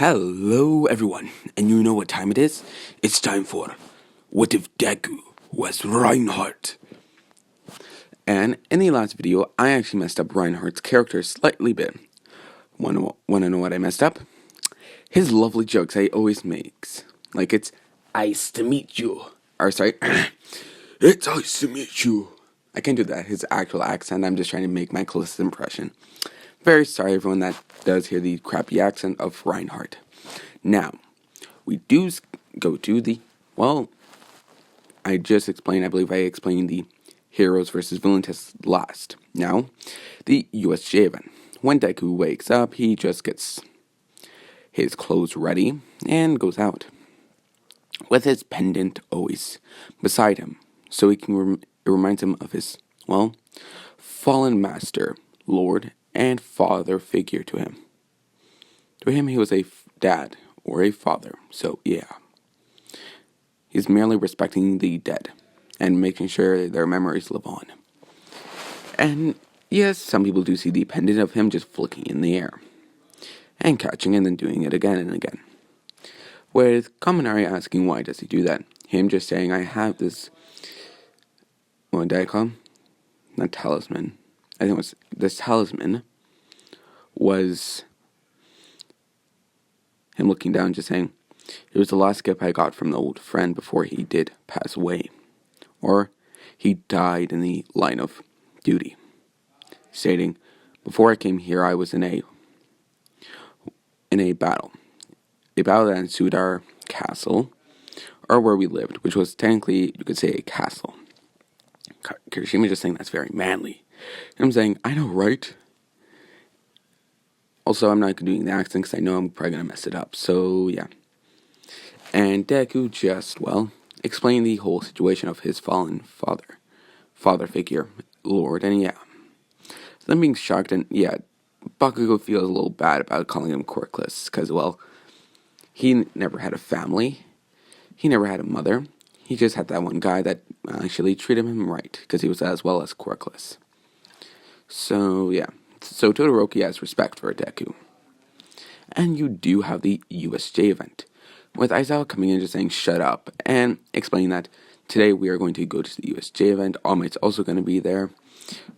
Hello everyone, and you know what time it is? It's time for What If Deku Was Reinheart? And in the last video, I actually messed up Reinhardt's character slightly bit. Wanna know what I messed up? His lovely jokes he always makes. Like it's, "Nice to meet you." Or sorry, "It's nice to meet you." I can't do that, his actual accent, I'm just trying to make my closest impression. Very sorry everyone that does hear the crappy accent of Reinhardt. Now, we do go to I believe I explained the heroes versus villain test last. Now, the USJ event. When Deku wakes up, he just gets his clothes ready and goes out. With his pendant always beside him, so he can it reminds him of his, fallen master, lord, and father figure to him. To him, he was a dad or a father, so yeah. He's merely respecting the dead and making sure their memories live on. And yes, some people do see the pendant of him just flicking in the air and catching and then doing it again and again. With commentary asking why does he do that, him just saying, I have this, what did I call him? Not talisman. I think it was, this talisman was him looking down just saying, it was the last gift I got from the old friend before he did pass away. Or he died in the line of duty. Stating, before I came here I was in a battle. A battle that ensued our castle, or where we lived, which was technically, you could say, a castle. Kirishima just saying that's very manly. And I'm saying, I know, right? Also, I'm not doing the accent because I know I'm probably going to mess it up. So, yeah. And Deku just, explained the whole situation of his fallen father figure, Lord, and yeah. So them being shocked, and yeah, Bakugo feels a little bad about calling him quirkless, because, he never had a family, he never had a mother, he just had that one guy that actually treated him right, because he was as well as quirkless. So, yeah. So Todoroki has respect for Deku. And you do have the USJ event, with Aizawa coming in just saying shut up, and explaining that today we are going to go to the USJ event. All Might's also going to be there,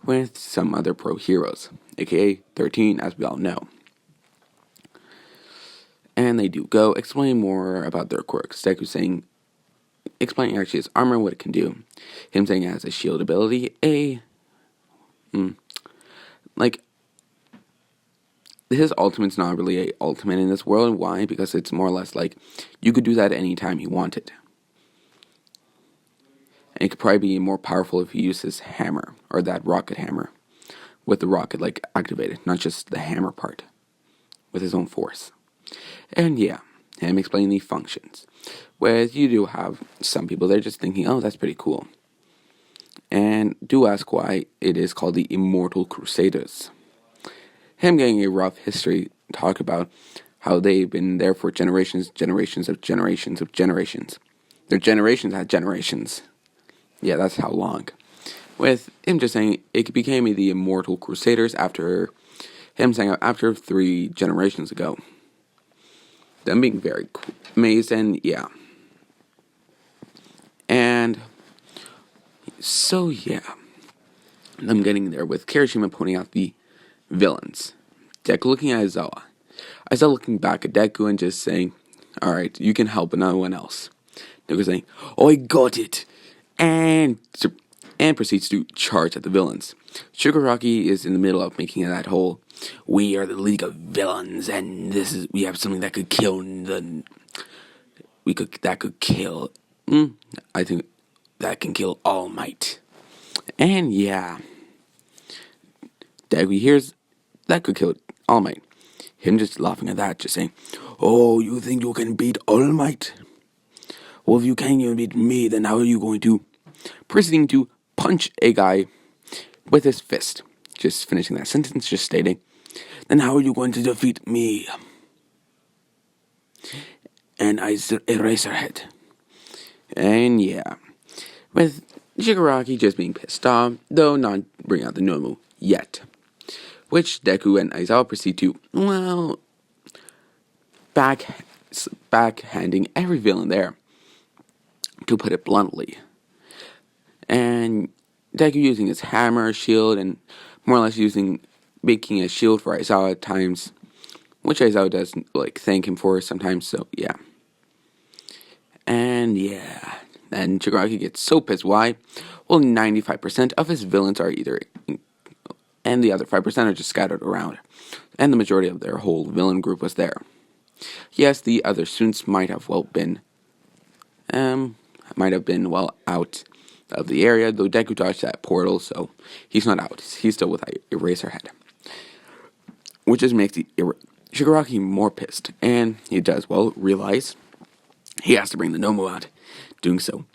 with some other pro heroes, aka 13, as we all know. And they do go, explaining more about their quirks. Deku saying, explaining actually his armor, what it can do. Him saying it has a shield ability, his ultimate's not really a ultimate in this world. Why? Because it's more or less like, you could do that anytime you wanted. And it could probably be more powerful if you use his hammer, or that rocket hammer, with the rocket, activated, not just the hammer part, with his own force. And yeah, him explaining the functions. Whereas you do have some people, they're just thinking, oh, that's pretty cool. And do ask why it is called the Immortal Crusaders. Him getting a rough history talk about how they've been there for generations of generations. Their generations had generations. Yeah, that's how long. With him just saying it became the Immortal Crusaders after him saying after 3 generations ago. Them being very amazed, and yeah. And so yeah, them getting there with Kirishima pointing out the villains. Deku looking at Aizawa. Aizawa looking back at Deku and just saying, alright, you can help, but no one else. Deku saying, oh, I got it! And proceeds to charge at the villains. Shigaraki is in the middle of making that whole, we are the League of Villains, and we have something that could kill I think that can kill All Might. And yeah, Deku hears that could kill All Might. Him just laughing at that, just saying, oh, you think you can beat All Might? Well, if you can't even beat me, then how are you going to? Proceeding to punch a guy with his fist. Just finishing that sentence, just stating, then how are you going to defeat me? And Eraserhead. And yeah, with Shigaraki just being pissed off, though not bring out the Nomu yet. Which Deku and Aizawa proceed to, back backhanding every villain there, to put it bluntly. And Deku using his hammer, shield, and more or less making a shield for Aizawa at times, which Aizawa does thank him for sometimes. So yeah, and yeah, then Shigaraki gets so pissed. Why? Well, 95% of his villains are either, and the other 5% are just scattered around, and the majority of their whole villain group was there. Yes, the other students might have been out of the area, though Deku dodged that portal, so he's not out. He's still with Eraserhead, which just makes Shigaraki more pissed, and he does realize he has to bring the Nomu out. Doing so,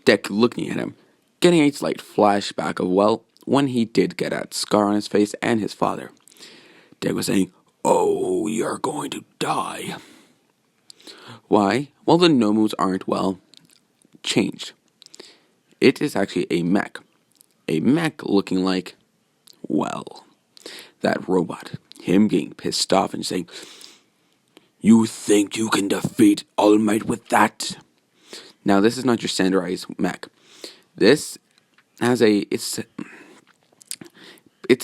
Deku looking at him, getting a slight flashback of when he did get that scar on his face and his father. Deku saying, "Oh, you're going to die." Why? Well, the Nomus aren't changed. It is actually a mech. A mech looking like, that robot. Him getting pissed off and saying, "You think you can defeat All Might with that?" Now, this is not your standardized mech. This has it's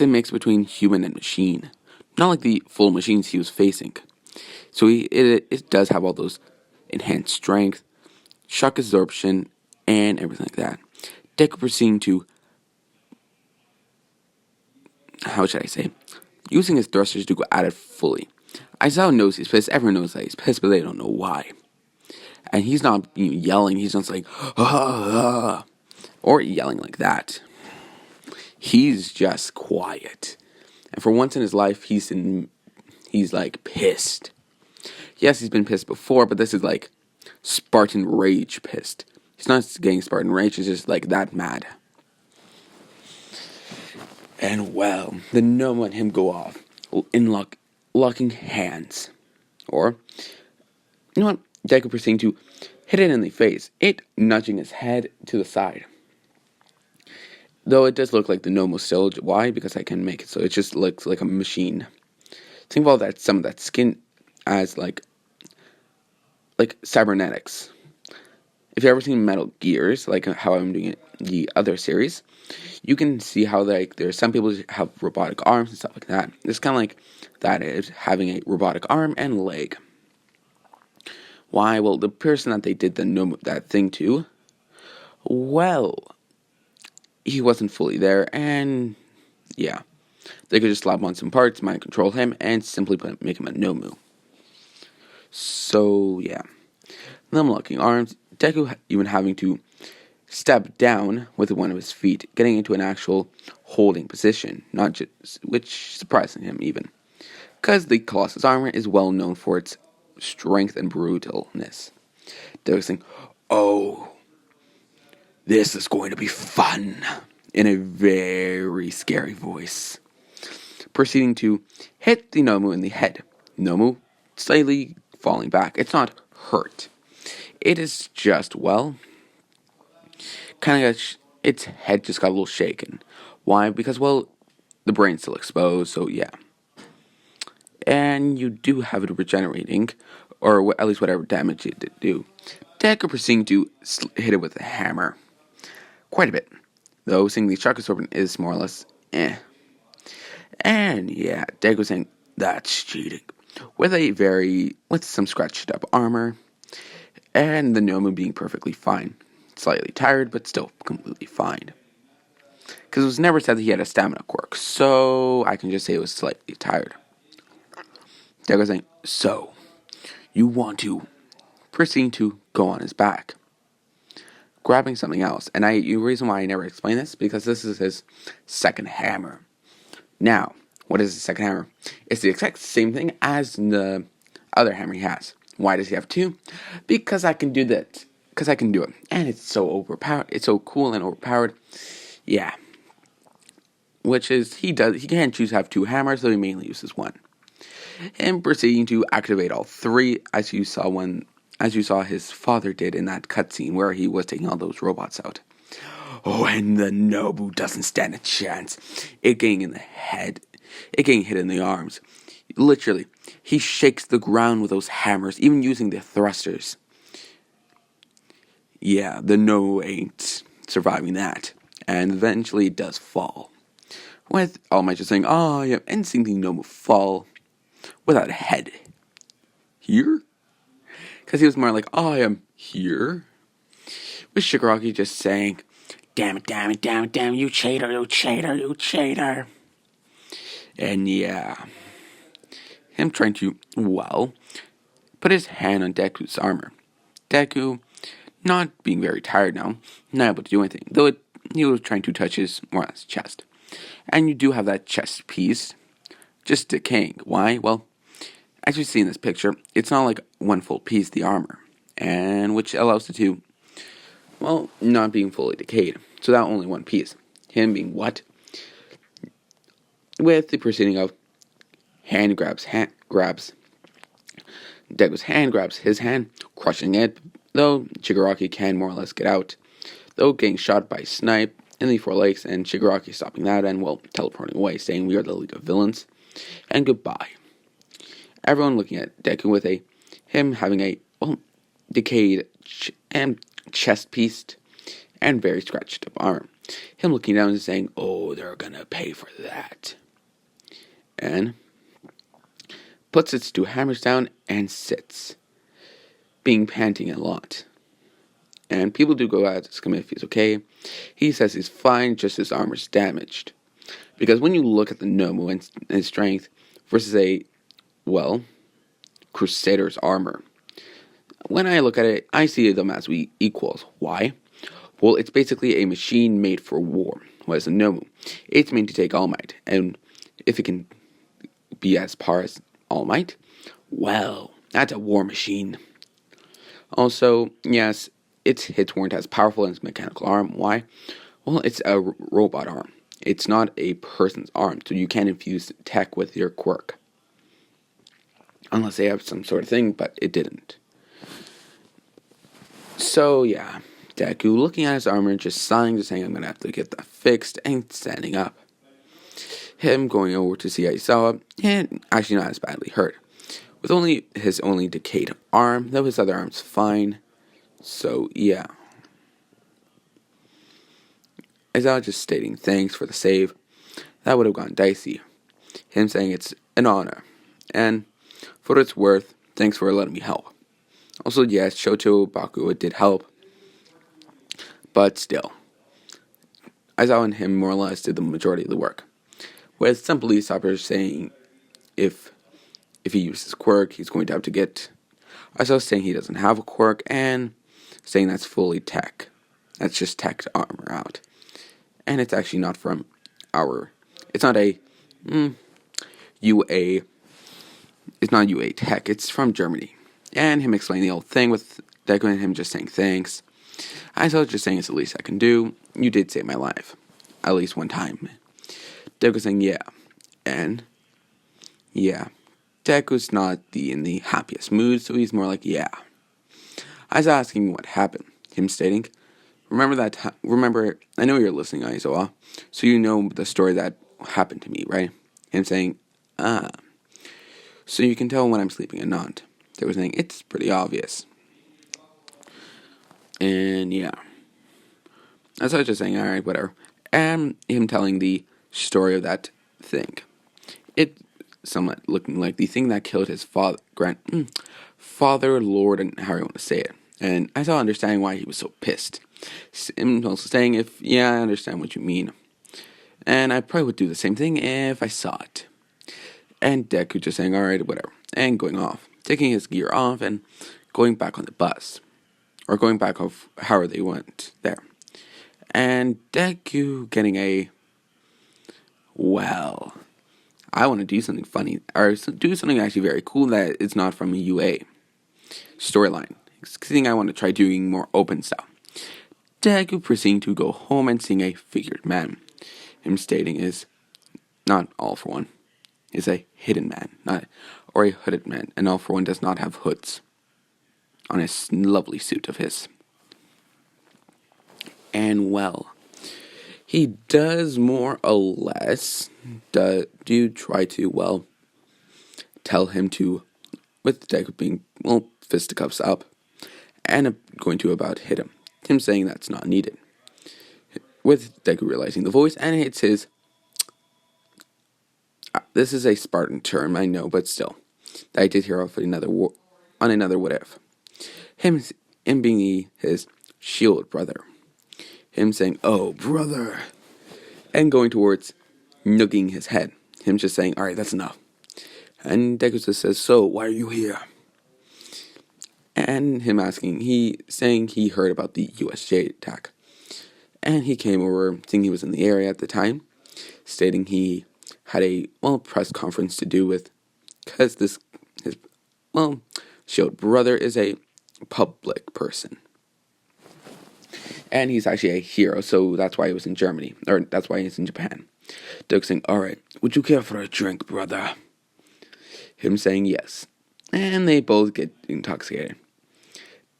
a mix between human and machine. Not like the full machines he was facing. So it does have all those enhanced strength, shock absorption, and everything like that. Deku proceeding to, how should I say, using his thrusters to go at it fully. Aizawa knows he's pissed, everyone knows that he's pissed, but they don't know why. And he's not yelling, he's not like, ah, or yelling like that. He's just quiet. And for once in his life, he's pissed. Yes, he's been pissed before, but this is Spartan rage pissed. He's not getting Spartan rage, he's just that mad. And the Nomu and him go off in locking hands. Or, you know what? Deku proceeding to hit it in the face, it nudging his head to the side. Though it does look like the Nomu still. Why? Because I can make it so it just looks like a machine. Think about some of that skin as like cybernetics. If you've ever seen Metal Gears, like how I'm doing it in the other series, you can see how there's some people who have robotic arms and stuff like that. It's kind of like that is having a robotic arm and leg. Why? Well, the person that they did that thing to, he wasn't fully there, and yeah, they could just slap on some parts, mind control him, and simply make him a Nomu. So yeah, them locking arms, Deku even having to step down with one of his feet, getting into an actual holding position, not just, which surprising him even, because the Colossus armor is well known for its strength and brutalness. Deku saying, "Oh, this is going to be fun," in a very scary voice. Proceeding to hit the Nomu in the head. Nomu slightly falling back. It's not hurt. It is just, its head just got a little shaken. Why? Because, the brain's still exposed, so yeah. And you do have it regenerating, or at least whatever damage it did do. Deku proceeding to hit it with a hammer. Quite a bit. Though, seeing the shock absorption is more or less, And yeah, Deku saying, "That's cheating." With some scratched up armor, and the Nomu being perfectly fine. Slightly tired, but still completely fine. Because it was never said that he had a stamina quirk, so I can just say it was slightly tired. Deku saying, "So, you want to proceed to go on his back." Grabbing something else. And the reason why I never explain this, because this is his second hammer. Now, what is the second hammer? It's the exact same thing as the other hammer he has. Why does he have two? Because I can do that. Because I can do it. And it's so overpowered. It's so cool and overpowered. Yeah. Which is, he can't choose to have two hammers, so he mainly uses one. And proceeding to activate all three, as you saw his father did in that cutscene where he was taking all those robots out. Oh, and the Nobu doesn't stand a chance. It getting in the head. It getting hit in the arms. Literally, he shakes the ground with those hammers, even using the thrusters. Yeah, the no ain't surviving that, and eventually it does fall. With All Might just saying, "Oh, yeah," and seeing the Nomu fall without a head. Here? Because he was more like, "Oh, I am here." With Shigaraki just saying, "Damn it, damn it, damn it, damn it, you cheater, you cheater, you cheater." And yeah, him trying to, well, put his hand on Deku's armor. Deku, not being very tired now, not able to do anything, though he was trying to touch his, more or less, chest. And you do have that chest piece just decaying. Why? Well, as you see in this picture, it's not like one full piece, the armor, and which allows it to, well, not being fully decayed. So that only one piece. Him being what? With the proceeding of Deku's hand grabs his hand, crushing it, though Shigaraki can more or less get out, though getting shot by Snipe in the forelegs, and Shigaraki stopping that and, well, teleporting away, saying we are the League of Villains, and goodbye. Everyone looking at Deku with him having a, well, decayed and chest piece and very scratched up arm. Him looking down and saying, "Oh, they're gonna pay for that." And puts its two hammers down and sits, being panting a lot. And people do go out to ask him if he's okay. He says he's fine, just his armor's damaged. Because when you look at the Nomu and his strength versus a, well, Crusader's armor, when I look at it, I see them as equals. Why? Well, it's basically a machine made for war. Whereas a Nomu, it's made to take All Might. And if it can be as par as All Might, well, that's a war machine. Also, yes, its hits weren't as powerful as its mechanical arm. Why? Well, it's a robot arm. It's not a person's arm, so you can't infuse tech with your quirk. Unless they have some sort of thing, but it didn't. So, yeah, Deku looking at his armor, just sighing, just saying, "I'm gonna have to get that fixed," and standing up. Him going over to see Aizawa, and actually not as badly hurt. With only his decayed arm, though his other arm's fine. So, yeah. Aizawa just stating thanks for the save. That would have gone dicey. Him saying it's an honor. And for what it's worth, thanks for letting me help. Also, yes, Shoto Bakugo did help. But still, Aizawa and him more or less did the majority of the work. With some police officers saying if he uses quirk, he's going to have to get Aizawa saying he doesn't have a quirk, and saying that's fully tech. That's just tech to armor out. And it's actually not from it's not a UA, it's not UA tech, it's from Germany. And him explaining the old thing with Deku and him just saying thanks. Aizawa just saying it's the least I can do. You did save my life. At least one time. Deku saying yeah. And yeah. Deku's not in the happiest mood, so he's more like, yeah. Aizawa asking what happened. Him stating, remember, I know you're listening, Aizawa, so you know the story that happened to me, right? Him saying, so you can tell when I'm sleeping and not. Deku saying, it's pretty obvious. And yeah. Aizawa just saying, alright, whatever. And him telling the story of that thing. It somewhat looking like the thing that killed his father, lord, and how you want to say it. And I saw understanding why he was so pissed. And also saying, I understand what you mean. And I probably would do the same thing if I saw it. And Deku just saying, alright, whatever. And going off. Taking his gear off and going back on the bus. Or going back of however they went there. And Deku getting I want to do something funny, or do something actually very cool that is not from a UA storyline. Seeing I want to try doing more open stuff. Deku proceeding to go home and seeing a figured man. Him stating is not all for one. Is a hidden man, or a hooded man, and all for one does not have hoods on his lovely suit of his. And he does more or less do try to, tell him to, with Deku being, fisticuffs up, and going to about hit him. Him saying that's not needed. With Deku realizing the voice, and it's his. This is a Spartan term, I know, but still. That I did hear off on another what if. Him being his shield brother. Him saying, "Oh, brother," and going towards nugging his head. Him just saying, "Alright, that's enough." And Deku just says, "So, why are you here?" And him saying he heard about the USJ attack. And he came over, saying he was in the area at the time, stating he had a, press conference to do with, because his shield brother is a public person. And he's actually a hero, so that's why he was in Germany, or that's why he's in Japan. Doug saying, "Alright, would you care for a drink, brother?" Him saying yes. And they both get intoxicated.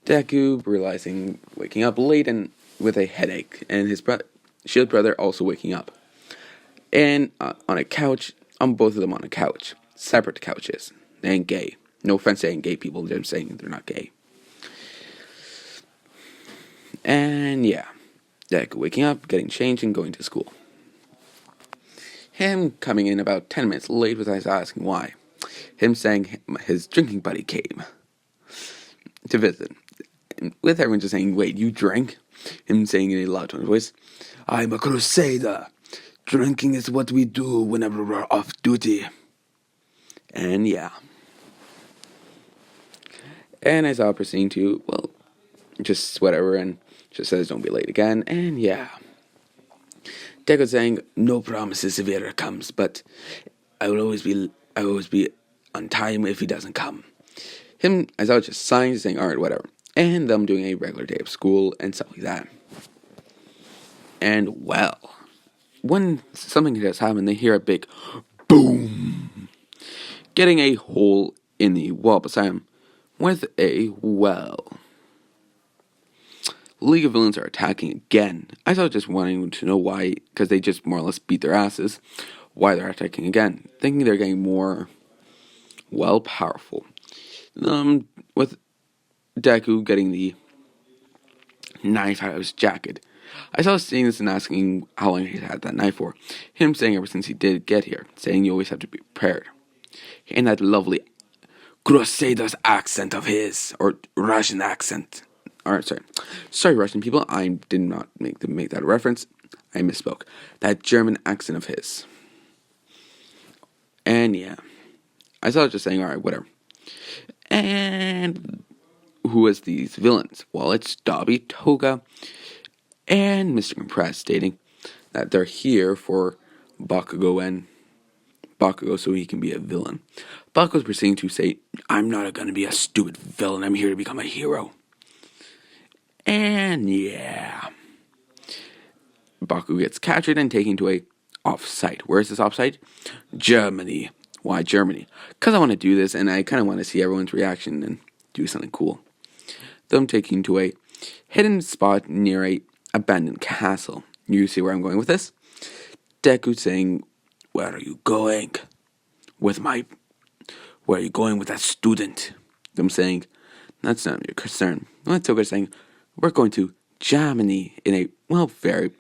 Deku realizing, waking up late and with a headache, and his shield brother also waking up. And on a couch, on both of them on a couch. Separate couches. They ain't gay. No offense to gay people, they're saying they're not gay. And yeah, Deku waking up, getting changed, and going to school. Him coming in about 10 minutes late without asking why. Him saying his drinking buddy came to visit. With everyone just saying, "Wait, you drink?" Him saying in a loud tone of voice, "I'm a crusader. Drinking is what we do whenever we're off duty." And yeah. And I saw proceeding to, just whatever, and just says don't be late again, and yeah. Deku saying, "No promises if he ever comes, but I will always be on time if he doesn't come." Him, as I was just sighing, saying, "Alright, whatever." And them doing a regular day of school and stuff like that. And when something does happen, they hear a big boom, getting a hole in the wall beside him with a well. League of Villains are attacking again. I was just wanting to know why, because they just more or less beat their asses, why they're attacking again, thinking they're getting more, powerful. With Deku getting the knife out of his jacket. I saw seeing this and asking how long he's had that knife for. Him saying ever since he did get here, saying you always have to be prepared. In that lovely Crusaders accent of his, or Russian accent. Sorry, Russian people, I did not make that reference. I misspoke. That German accent of his. And yeah, I saw it just saying, alright, whatever. And who is these villains? Well, it's Dobby, Toga, and Mr. Compressed, stating that they're here for Bakugo so he can be a villain. Bakugo's proceeding to say, "I'm not going to be a stupid villain, I'm here to become a hero." And yeah, Bakugo gets captured and taken to a off-site. Where is this off-site? Germany. Why Germany? Because I want to do this, and I kind of want to see everyone's reaction and do something cool. Them taking to a hidden spot near a abandoned castle. You see where I'm going with this? Deku saying, "Where are you going? Where are you going with that student?" Them saying, "That's not your concern." Toga saying, "We're going to Germany," in a, very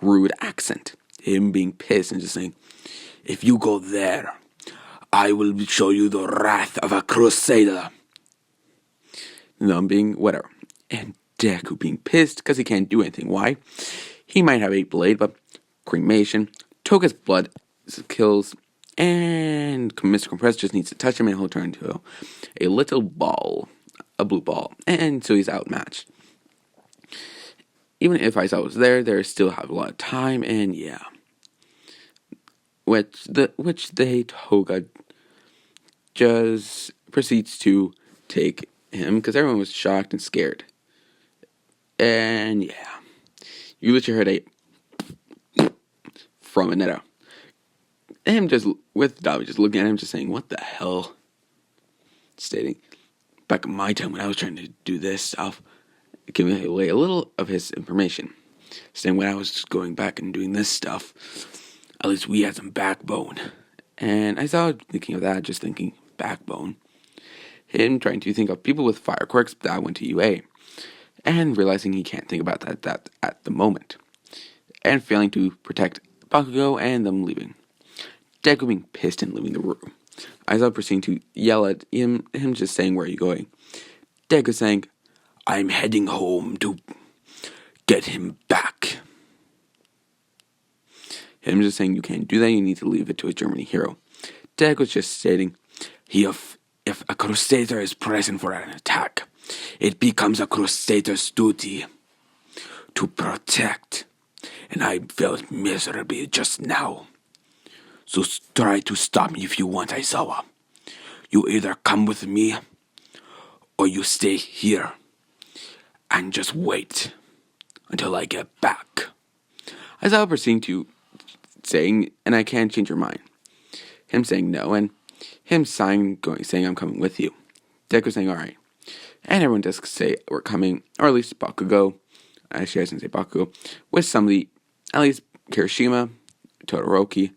rude accent. Him being pissed and just saying, "If you go there, I will show you the wrath of a crusader." Them being whatever. And Deku being pissed because he can't do anything. Why? He might have a blade, but cremation, Toga's blood kills, and Mr. Compressed just needs to touch him and he'll turn into a little ball, a blue ball, and so he's outmatched. Even if Aizawa was there, they still have a lot of time, and yeah. Which the Toga just proceeds to take him, because everyone was shocked and scared. And yeah. You literally heard a from Aneta. Him just, with Dobby just looking at him, just saying, "What the hell?" Stating, "Back in my time when I was trying to do this stuff," giving away a little of his information. Saying when I was just going back and doing this stuff, at least we had some backbone. And I saw thinking of that, just thinking backbone. Him trying to think of people with fire quirks that went to UA, and realizing he can't think about that at the moment, and failing to protect Bakugo and them leaving. Deku being pissed and leaving the room. Aizawa proceeding to yell at him just saying, "Where are you going?" Deku saying, "I'm heading home to get him back." Him just saying, "You can't do that, you need to leave it to a German hero." Deku just stating, if a crusader is present for an attack, it becomes a crusader's duty to protect. And I felt miserably just now. So try to stop me if you want, Aizawa. You either come with me, or you stay here and just wait until I get back. Aizawa proceeding to saying, "And I can't change your mind." Him saying no, and him saying, "I'm coming with you." Deku saying, "Alright." And everyone does say, "We're coming," or at least Bakugo. Actually, I shouldn't say Bakugo. With somebody, at least Kirishima, Todoroki,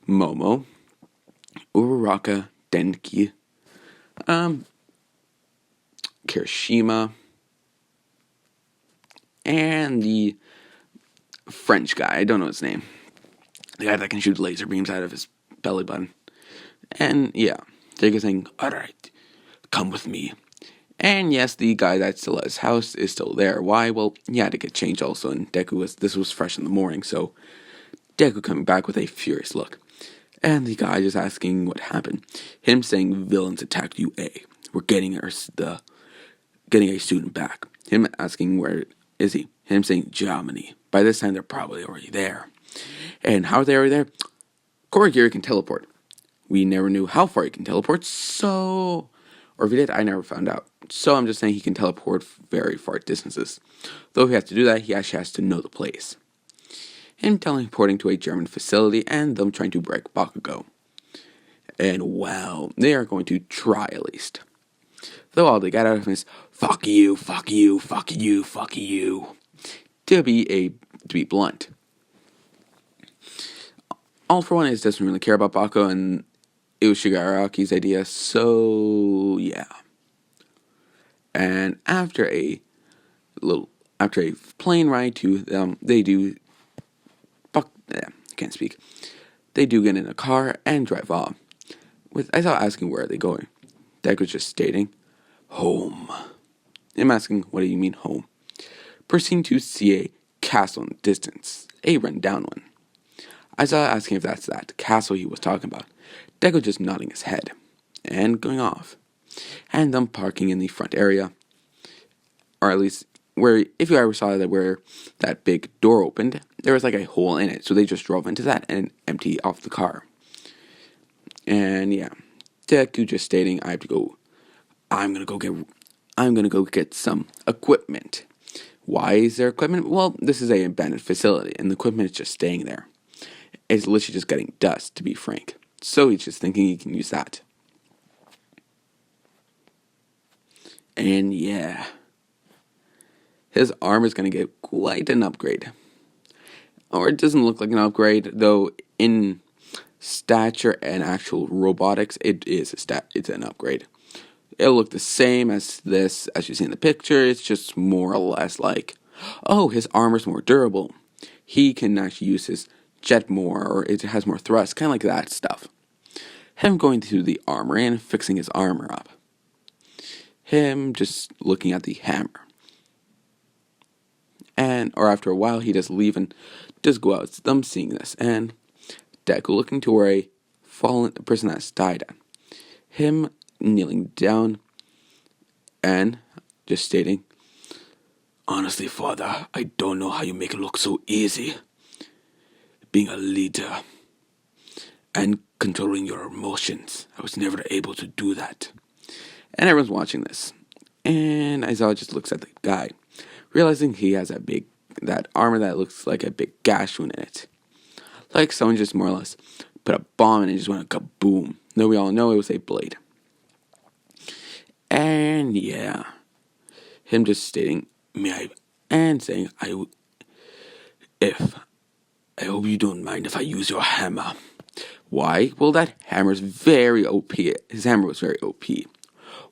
Momo, Uraraka, Denki, Kirishima, and the French guy. I don't know his name. The guy that can shoot laser beams out of his belly button. And yeah, Deku saying, "Alright, come with me." And yes, the guy that's still at his house is still there. Why? Well, he had to get changed also, and this was fresh in the morning, so Deku coming back with a furious look. And the guy just asking what happened. Him saying, "Villains attacked UA. We're getting a student back." Him asking, "Where is he?" Him saying, "Germany." By this time, they're probably already there. And how are they already there? Korigiri can teleport. We never knew how far he can teleport, so... Or if he did, I never found out. So I'm just saying he can teleport very far distances. Though he has to do that, he actually has to know the place. Him teleporting to a German facility and them trying to break Bakugo. And well, they are going to try at least. Though all they got out of him is, "Fuck you, fuck you, fuck you, fuck you." To be blunt. All for One doesn't really care about Bakugo, and it was Shigaraki's idea, so yeah. And after a plane ride to them, they do. I can't speak. They do get in a car and drive off. With Aizawa asking where are they going, Deku's just stating, "Home." I'm asking, "What do you mean home?" Proceeding to see a castle in the distance, a run-down one. Aizawa asking if that's that castle he was talking about. Deku just nodding his head and going off, and them parking in the front area, or at least where, if you ever saw that where that big door opened, there was like a hole in it, so they just drove into that and empty off the car. And yeah, Deku just stating, I'm gonna go get some equipment." Why is there equipment? Well, this is a abandoned facility, and the equipment is just staying there. It's literally just getting dust, to be frank. So he's just thinking he can use that. And yeah, his arm is going to get quite an upgrade. Or it doesn't look like an upgrade, though in stature and actual robotics, it's an upgrade. It'll look the same as this, as you see in the picture. It's just more or less like, oh, his armor's more durable. He can actually use his jet more, or it has more thrust, kind of like that stuff. Him going to the armory and fixing his armor up. Him just looking at the hammer. Or after a while, he just leave and just go out. Them seeing this, and Deku looking to where a person has died at. Him kneeling down and just stating, "Honestly, Father, I don't know how you make it look so easy. Being a leader and controlling your emotions. I was never able to do that." And everyone's watching this. And Aizawa just looks at the guy, realizing he has that armor that looks like a big gash wound in it. Like someone just more or less put a bomb in it and just went kaboom. Though we all know it was a blade. And yeah, him just stating, saying, "I hope you don't mind if I use your hammer. Why? Well, that hammer's very OP. His hammer was very OP.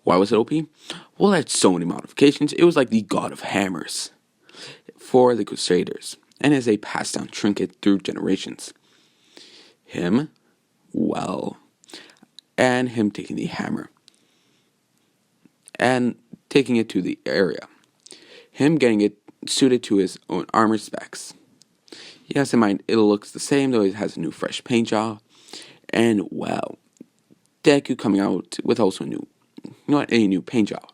Why was it OP? Well, it had so many modifications. It was like the god of hammers for the Crusaders, and is a passed down trinket through generations. Him, well, and him taking the hammer and taking it to the area. Him getting it suited to his own armor specs. Yes, in mind, it looks the same, though it has a new fresh paint job. And, well, Deku coming out with also not a new paint job.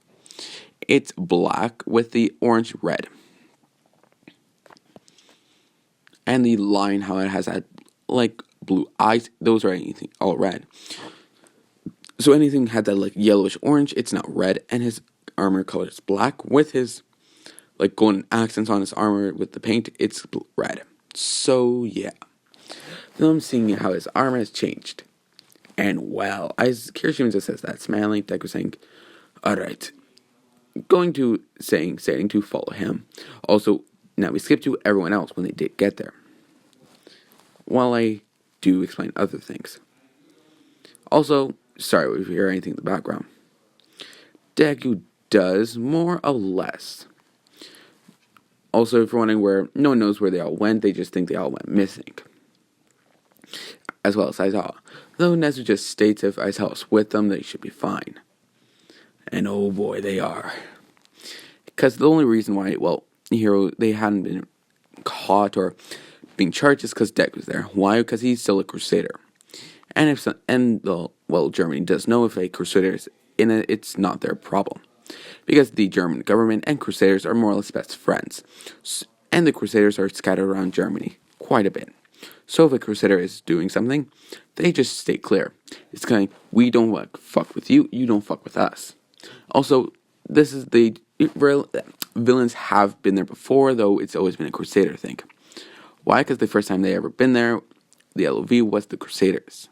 It's black with the orange red. And the line, how it has that, like, blue eyes, those are anything, all red. So anything had that, like, yellowish orange, it's now red. And his armor color is black with his, like, golden accents on his armor with the paint, it's red. So, yeah. Then I'm seeing how his armor has changed. And, well, as Kirishima just says that, smiling, Deku saying, alright. Saying to follow him. Also, now we skip to everyone else when they did get there. While I do explain other things. Also, sorry if you hear anything in the background. Deku does more or less. Also, if you're wondering where, no one knows where they all went, they just think they all went missing. As well as Aizawa. Though Nezu just states if Aizawa was with them, they should be fine. And oh boy, they are. Because the only reason why, they hadn't been caught or being charged is because Deku's there. Why? Because he's still a Crusader. And Germany does know if a Crusader is in it, it's not their problem. Because the German government and Crusaders are more or less best friends. And the Crusaders are scattered around Germany quite a bit. So if a Crusader is doing something, they just stay clear. It's kind of, we don't fuck with you, you don't fuck with us. Also, this is villains have been there before, though it's always been a Crusader thing. Why? Because the first time they ever been there, the LOV was the Crusaders.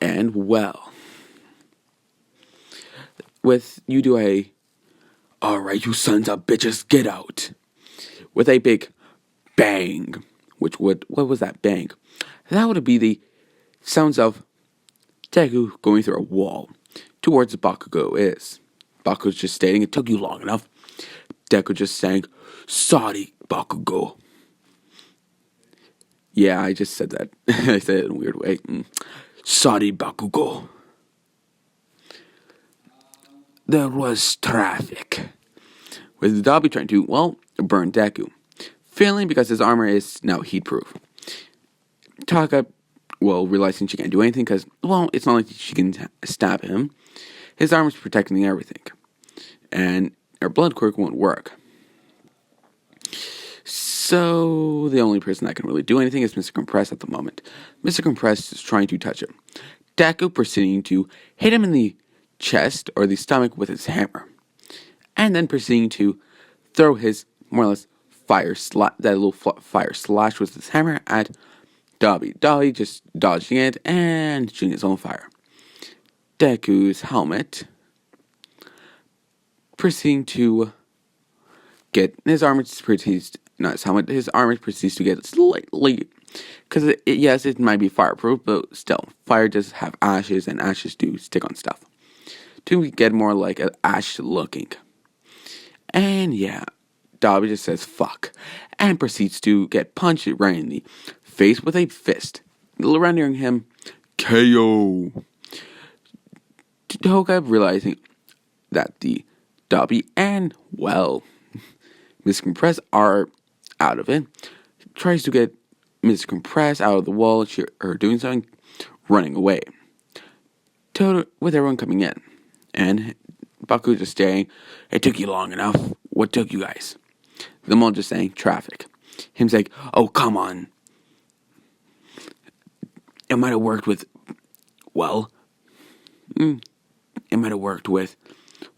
And, well, with you do a, alright, you sons of bitches, get out. With a big bang. What was that bang? That would be the sounds of Deku going through a wall towards Bakugo is. Bakugo's just stating, it took you long enough. Deku just saying, sorry, Bakugo. Yeah, I just said that. I said it in a weird way. Sorry, Bakugo. There was traffic. With Dabi trying to, burn Deku. Failing because his armor is now heat-proof. Taka, realizing she can't do anything because, it's not like she can stab him. His armor's protecting everything. And her blood quirk won't work. So, the only person that can really do anything is Mr. Compress at the moment. Mr. Compress is trying to touch him. Deku proceeding to hit him in the chest or the stomach with his hammer. And then proceeding to throw his, more or less, fire slash with his hammer at Dabi. Dabi just dodging it and shooting his own fire. Deku's helmet proceeding to get his armor proceeds to get slightly, because it might be fireproof, but still, fire does have ashes, and ashes do stick on stuff to get more like an ash looking. And yeah, Dabi just says fuck and proceeds to get punched right in the face with a fist, rendering him KO. Toga realizing that the Dabi and, Mr. Compress are out of it, tries to get Mr. Compress out of the wall, or doing something, running away. With everyone coming in, and Baku just staring, it took you long enough, what took you guys? Them all just saying, traffic. Him saying, oh, come on. It might have worked with, it might have worked with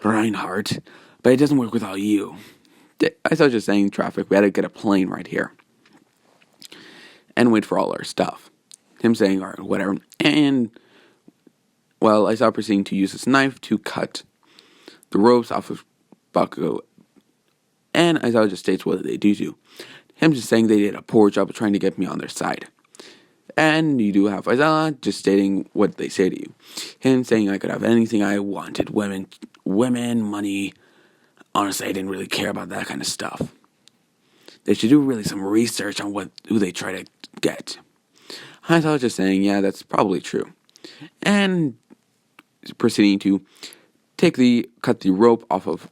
Reinhardt, but it doesn't work without you. I was just saying traffic. We had to get a plane right here. And wait for all our stuff. Him saying, alright, whatever. And, I saw proceeding to use his knife to cut the ropes off of Bakugo. And Aizawa just states what they do to. Him just saying they did a poor job of trying to get me on their side. And you do have Aizawa just stating what they say to you. Him saying, I could have anything I wanted. Women, money. Honestly, I didn't really care about that kind of stuff. They should do really some research on who they try to get. Aizawa just saying, yeah, that's probably true. And proceeding to cut the rope off of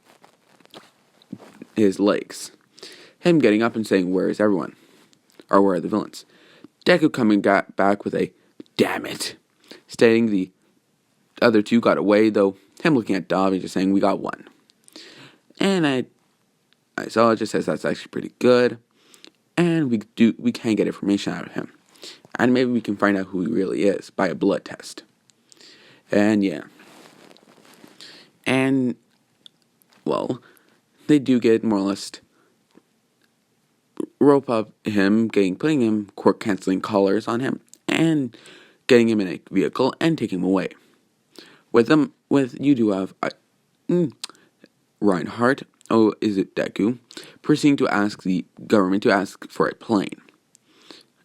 his legs. Him getting up and saying, where is everyone? Or where are the villains? Deku coming back with a, damn it, stating the other two got away, though him looking at Dobby just saying, we got one. And I saw it just says that's actually pretty good. And we can get information out of him. And maybe we can find out who he really is by a blood test. And yeah. And, well, they do get more or less rope up him, putting him quirk canceling collars on him, and getting him in a vehicle and taking him away. You do have Reinhardt, is it Deku, proceeding to ask the government to ask for a plane.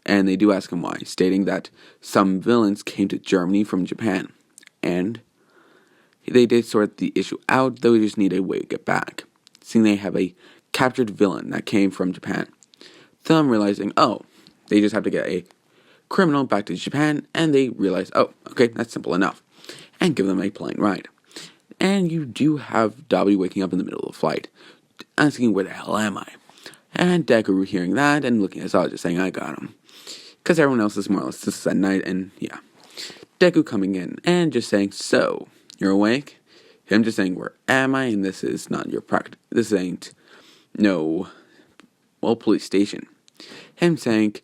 And they do ask him why, stating that some villains came to Germany from Japan, and they did sort the issue out, though they just need a way to get back, seeing they have a captured villain that came from Japan. Them realizing, they just have to get a criminal back to Japan, and they realize, okay, that's simple enough, and give them a plane ride. And you do have Dobby waking up in the middle of the flight, asking, where the hell am I? And Deku hearing that, and looking at Saw, just saying, I got him. Because everyone else is more or less, this is at night, and yeah. Deku coming in, and just saying, so, you're awake? Him just saying, where am I? And this is not your practice. This ain't police station. Him saying,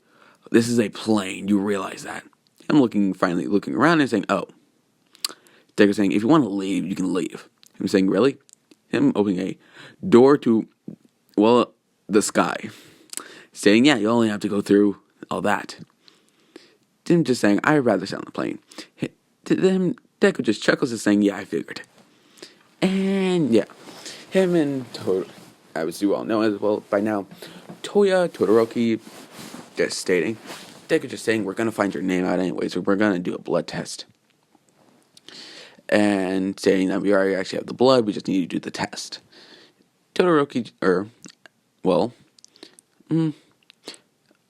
this is a plane, you realize that. Him finally looking around and saying, Deku saying, if you want to leave, you can leave. Him saying, really? Him opening a door to, the sky. Saying, yeah, you only have to go through all that. Him just saying, I'd rather sit on the plane. To them, Deku just chuckles and saying, yeah, I figured. And yeah, him and as you all know as well by now, Toya, Todoroki, just stating, Deku just saying, we're going to find your name out anyway, so we're going to do a blood test. And saying that we already actually have the blood, we just need to do the test. Todoroki,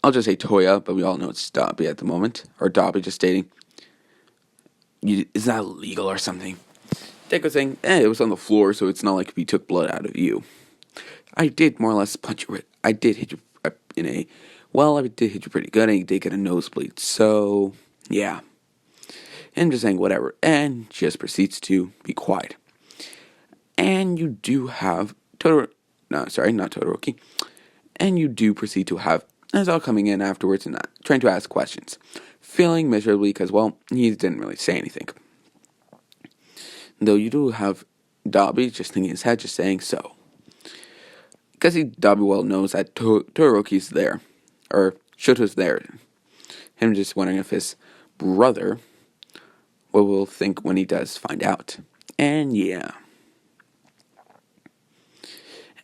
I'll just say Toya, but we all know it's Dobby at the moment. Or Dobby just stating, is that illegal or something? Deku saying, it was on the floor, so it's not like we took blood out of you. I did more or less punch you. I did hit you I did hit you pretty good, and you did get a nosebleed. So, yeah. And just saying whatever, and just proceeds to be quiet. And you do have not Todoroki. And you do proceed to have Aizawa coming in afterwards and trying to ask questions. Feeling miserably because, he didn't really say anything. Though you do have Dobby just thinking in his head, just saying so. Because Dobby well knows that Todoroki's there. Or Shoto's there. Him just wondering if his brother, what will think when he does find out. And yeah.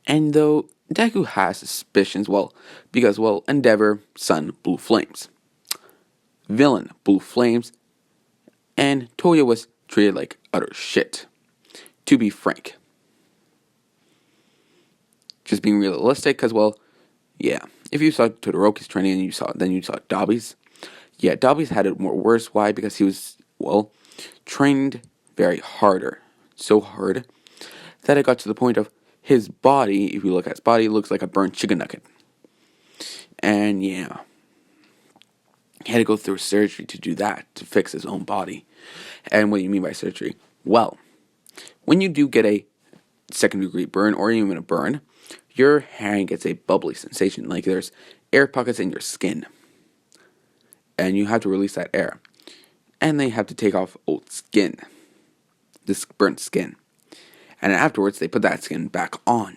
And though Deku has suspicions, because Endeavor, Sun, Blue Flames. Villain, Blue Flames. And Toya was treated like utter shit. To be frank. Just being realistic, because, if you saw Todoroki's training and then you saw Dobby's. Yeah, Dobby's had it more worse. Why? Because he was, trained very harder. So hard that it got to the point of his body, if you look at his body, looks like a burnt chicken nugget. And yeah. He had to go through surgery to do that, to fix his own body. And what do you mean by surgery? Well, when you do get a second-degree burn or even a burn, your hand gets a bubbly sensation, like there's air pockets in your skin. And you have to release that air. And they have to take off old skin, this burnt skin. And afterwards, they put that skin back on.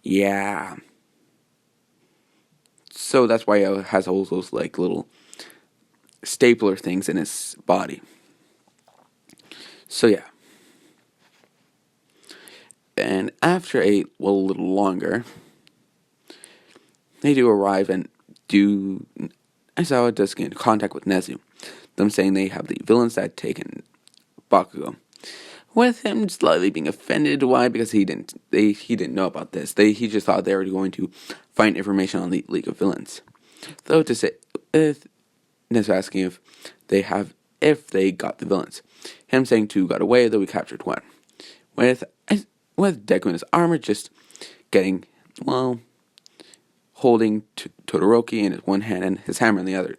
Yeah. So that's why he has all those little stapler things in his body. So yeah. And after a little longer, they do arrive, and do Aizawa does get into contact with Nezu, them saying they have the villains that had taken Bakugo. With him slightly being offended. Why? Because he didn't know about this. He just thought they were going to find information on the League of Villains. Though to say, with Nezu asking if they got the villains, him saying two got away, though we captured one. With Deku in his armor just getting, holding Todoroki in his one hand and his hammer in the other.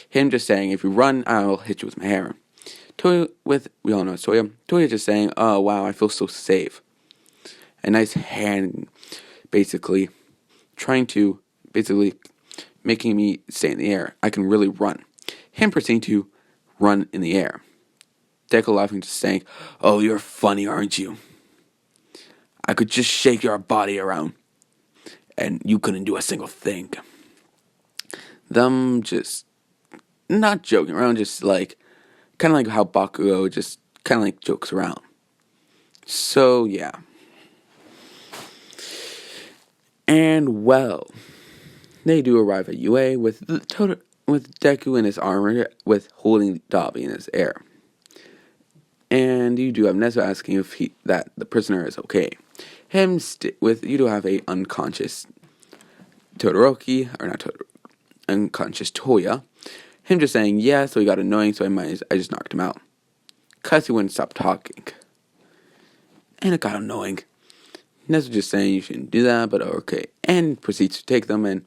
Him just saying, if you run, I'll hit you with my hammer. Toya, we all know it's Toya. Toya just saying, oh wow, I feel so safe. A nice hand, basically making me stay in the air. I can really run. Him proceeding to run in the air. Deku laughing, just saying, oh, you're funny, aren't you? I could just shake your body around, and you couldn't do a single thing. Them just not joking around, just like, kind of like how Bakugo just kind of like jokes around. So, yeah. And, they do arrive at UA with Deku in his armor, with holding Dabi in his air. And you do have Nezu asking if that the prisoner is okay. You do have a unconscious unconscious Toya. Him just saying, yeah, so he got annoying, so I just knocked him out. Cause he wouldn't stop talking. And it got annoying. Nezu just saying you shouldn't do that, but okay. And proceeds to take them, and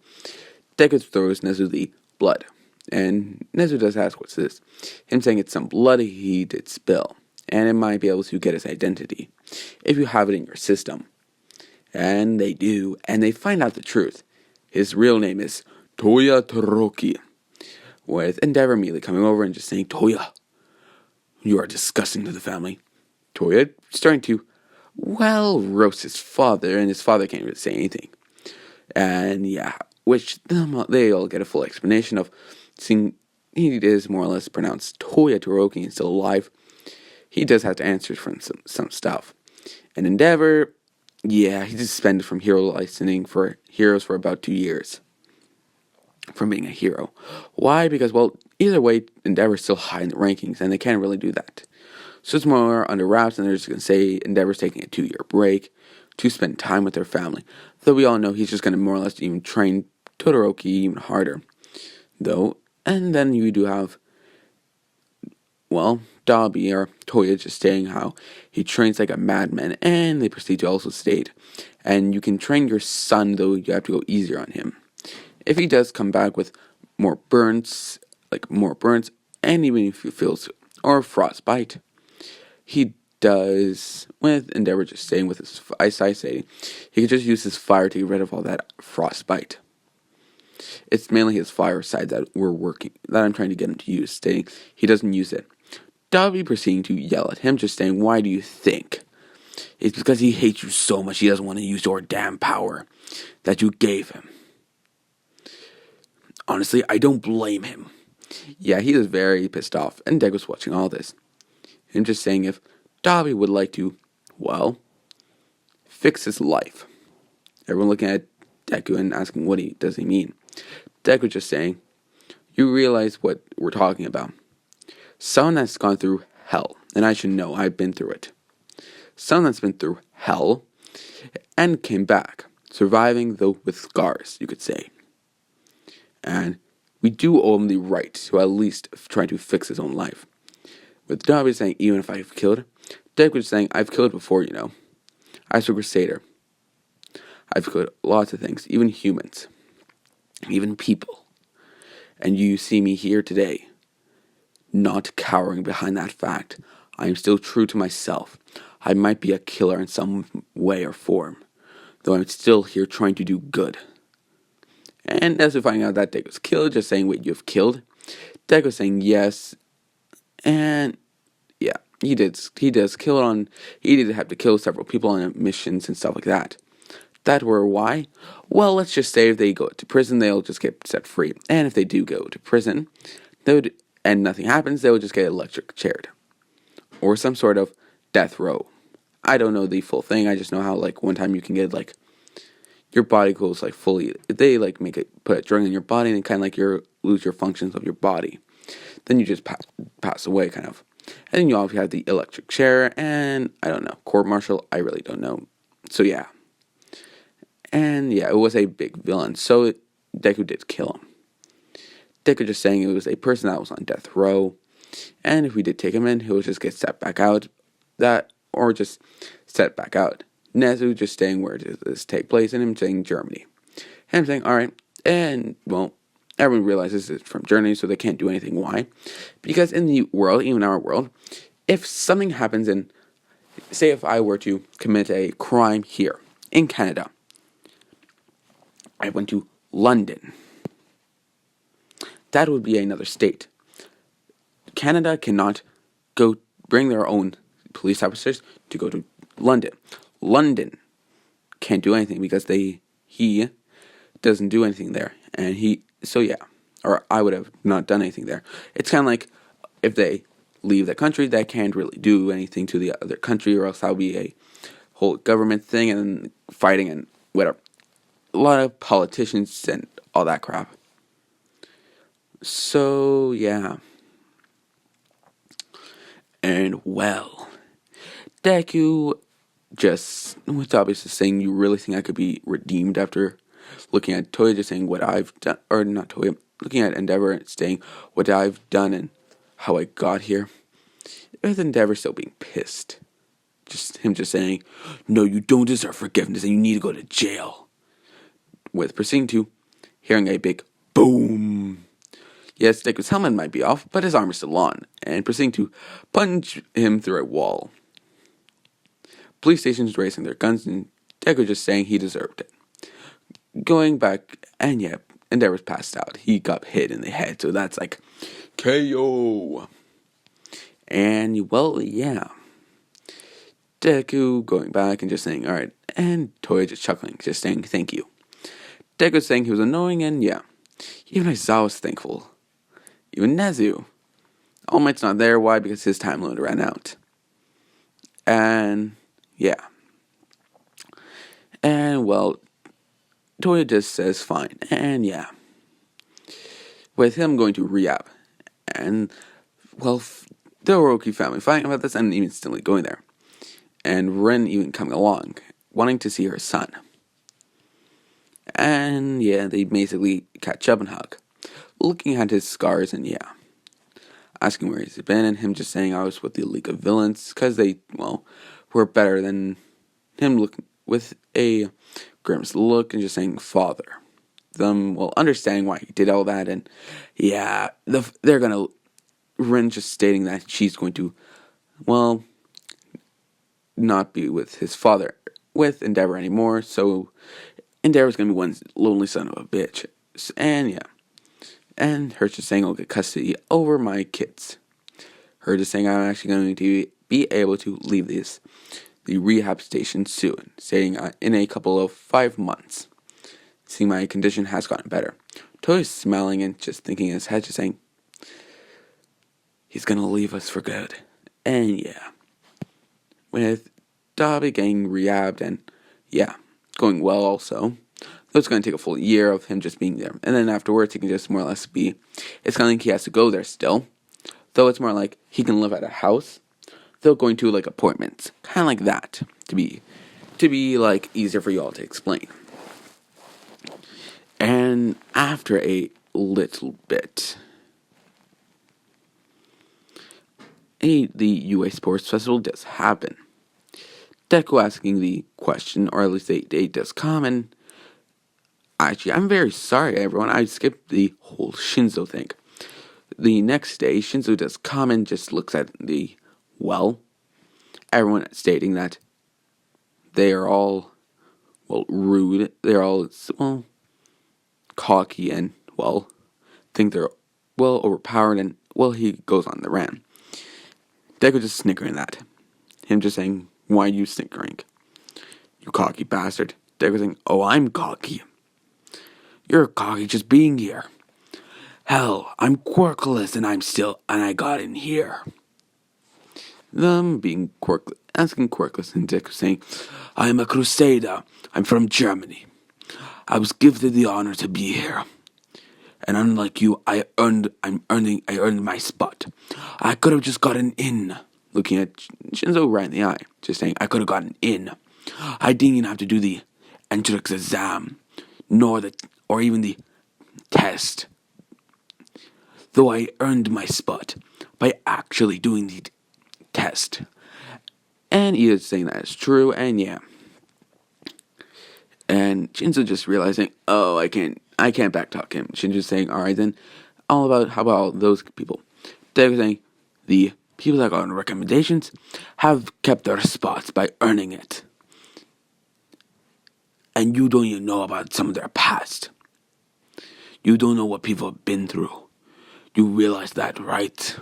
Deku throws Nezu the blood. And Nezu does ask, what's this? Him saying it's some blood he did spill. And it might be able to get his identity, if you have it in your system. And they do, and they find out the truth. His real name is Toya Todoroki. With Endeavor immediately coming over and just saying, Toya, you are disgusting to the family. Toya starting to, roast his father, and his father can't really say anything. And yeah, which they all get a full explanation of seeing he is more or less pronounced Toya Todoroki and still alive. He does have to answer from some stuff. And Endeavor, he's suspended from hero licensing for heroes for about 2 years. From being a hero. Why? Because, either way, Endeavor's still high in the rankings, and they can't really do that. So it's more under wraps, and they're just going to say Endeavor's taking a 2-year break to spend time with their family. Though we all know he's just going to more or less even train Todoroki even harder. Though, and then you do have, Dabi or Toya just saying how he trains like a madman, and they proceed to also state, and you can train your son, though you have to go easier on him. If he does come back with more burns, and even if he feels, or frostbite, he does, with Endeavor just staying with his eyesight, he can just use his fire to get rid of all that frostbite. It's mainly his fire side that I'm trying to get him to use, stating he doesn't use it. Dabi proceeding to yell at him, just saying, why do you think? It's because he hates you so much he doesn't want to use your damn power that you gave him. Honestly, I don't blame him. Yeah, he is very pissed off, and Deku's watching all this. Him just saying if Dabi would like to, fix his life. Everyone looking at Deku and asking what does he mean. Deku just saying, you realize what we're talking about. Someone that's gone through hell, and I should know, I've been through it. Someone that's been through hell and came back, surviving though with scars, you could say. And we do owe him the right to at least try to fix his own life. With Dabi saying, even if I've killed, Deku was saying, I've killed before, I was a crusader. I've killed lots of things, even humans, even people. And you see me here today, not cowering behind that fact. I am still true to myself. I might be a killer in some way or form, though I'm still here trying to do good. And as we find out that Deku's killed, just saying, wait, you have killed? Deku saying yes, and yeah, he does kill he did have to kill several people on missions and stuff like that. That were why? Well, let's just say if they go to prison, they'll just get set free. And if they do go to prison, and nothing happens, they will just get electric chaired. Or some sort of death row. I don't know the full thing, I just know how, one time you can get, your body goes like fully. They like make it put a drug in your body, and kind of like you lose your functions of your body. Then you just pass away, kind of. And then you obviously have the electric chair, and I don't know, court martial. I really don't know. So yeah, and yeah, it was a big villain. So Deku did kill him. Deku just saying it was a person that was on death row, and if we did take him in, he would just get set back out. Or just set back out. Nezu just saying where does this take place, and him saying Germany. And I'm saying, alright, and well, everyone realizes it's from Germany, so they can't do anything. Why? Because in the world, even our world, if something happens say if I were to commit a crime here, in Canada, I went to London, that would be another state. Canada cannot go bring their own police officers to go to London. London can't do anything because he doesn't do anything there, and or I would have not done anything there. It's kind of like if they leave the country, they can't really do anything to the other country, or else that'll be a whole government thing and fighting and whatever. A lot of politicians and all that crap. So yeah, and well, Deku just was obviously saying, you really think I could be redeemed after looking at Toya, just saying what I've done, or not Toya, looking at Endeavor and saying what I've done and how I got here. With Endeavor still being pissed. Just him just saying, no, you don't deserve forgiveness and you need to go to jail. With proceeding to hearing a big boom. Yes, Deku's helmet might be off, but his armor's still on, and proceeding to punch him through a wall. Police stations raising their guns, and Deku just saying he deserved it. Going back, and yeah, Endeavor's passed out. He got hit in the head, so that's like KO. And well, yeah. Deku going back and just saying, alright, and Toya just chuckling, just saying thank you. Deku saying he was annoying, and yeah. Even Aizawa was thankful. Even Nezu. All Might's not there, why? Because his time limit ran out. And yeah. And well, Toya just says fine. And yeah. With him going to rehab. And well, the Orochi family fighting about this and even still going there. And Rin even coming along, wanting to see her son. And yeah, they basically catch up and hug. Looking at his scars and yeah. Asking where he's been, and him just saying I was with the League of Villains, because they, well, were better than him, looking with a grimace look and just saying father. Them, well, understanding why he did all that, and yeah, they're gonna, Rin just stating that she's going to, well, not be with his father, with Endeavor anymore, so Endeavor's gonna be one lonely son of a bitch, and yeah. And her just saying I'll get custody over my kids. Her just saying I'm actually going to be able to leave the rehab station soon. Saying in a couple of 5 months. Seeing my condition has gotten better. Toya's smiling and just thinking in his head, just saying, he's going to leave us for good. And yeah. With Dobby getting rehabbed and yeah, going well also. So it's going to take a full year of him just being there. And then afterwards, he can just more or less be... It's kind of like he has to go there still. Though it's more like he can live at a house. Though going to, like, appointments. Kind of like that. To be, like, easier for you all to explain. And after a little bit... the UA Sports Festival does happen. Deku asking the question, or at least it does come, and... Actually, I'm very sorry, everyone. I skipped the whole Shinzo thing. The next day, Shinzo does come and just looks at everyone stating that they are all, rude. They're all, cocky and, think they're, overpowered. And, he goes on the rant. Deku just snickering that. Him just saying, why are you snickering? You cocky bastard. Deku saying, oh, I'm cocky. You're cocky just being here. Hell, I'm quirkless and I got in here. Them being asking quirkless and Deku saying, I'm a crusader. I'm from Germany. I was gifted the honor to be here. And unlike you, I earned my spot. I could have just gotten in. Looking at Shinzo right in the eye, just saying, I could have gotten in. I didn't even have to do the entrance exam, or even the test. Though I earned my spot by actually doing the test. And he is saying that it's true, and yeah. And Shinzo just realizing, oh, I can't backtalk him. Shinzo's saying, alright then, how about all those people? They're saying, the people that got on recommendations have kept their spots by earning it. And you don't even know about some of their past. You don't know what people have been through. You realize that, right?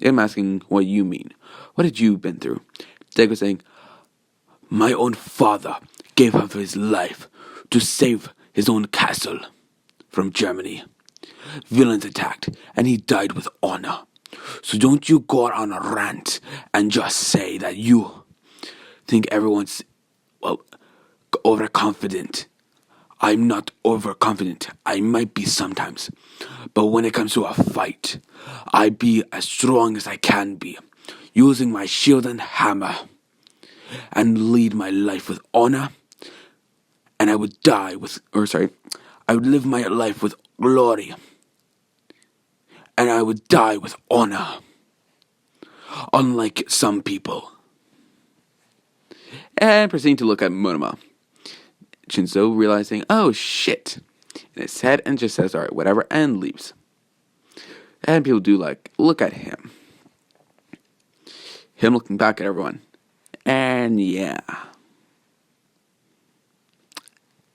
I'm asking what you mean. What had you been through? Deku saying, my own father gave up his life to save his own castle from Germany. Villains attacked, and he died with honor. So don't you go on a rant and just say that you think everyone's, overconfident. I'm not overconfident. I might be sometimes. But when it comes to a fight, I be as strong as I can be, using my shield and hammer, and lead my life with honor. And I would I would live my life with glory. And I would die with honor. Unlike some people. And proceeding to look at Monoma. Shinzo realizing, oh shit, in his head, and just says, alright, whatever, and leaves. And people do look at him. Him looking back at everyone. And yeah.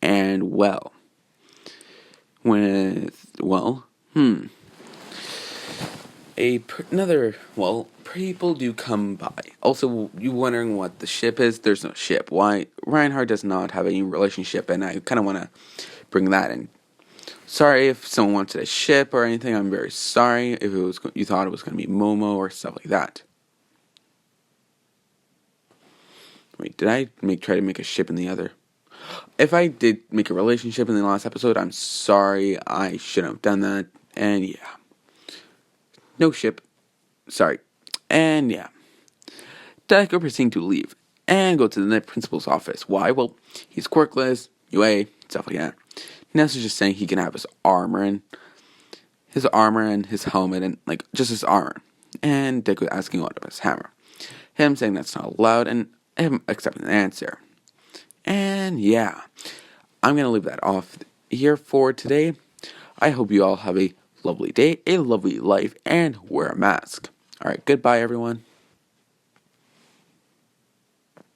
And people do come by. Also, you wondering what the ship is? There's no ship. Why? Reinhardt does not have any relationship, and I kind of want to bring that in. Sorry if someone wanted a ship or anything. I'm very sorry if you thought it was going to be Momo or stuff like that. Wait, did I try to make a ship in the other? If I did make a relationship in the last episode, I'm sorry. I shouldn't have done that. And yeah. No ship. Sorry. And yeah. Deku proceeding to leave and go to the principal's office. Why? Well, he's quirkless, UA, stuff like that. Ness just saying he can have his armor and his helmet and just his armor. And Deku asking what about his hammer. Him saying that's not allowed and him accepting the answer. And yeah, I'm going to leave that off here for today. I hope you all have a lovely day, a lovely life, and wear a mask. Alright, goodbye everyone.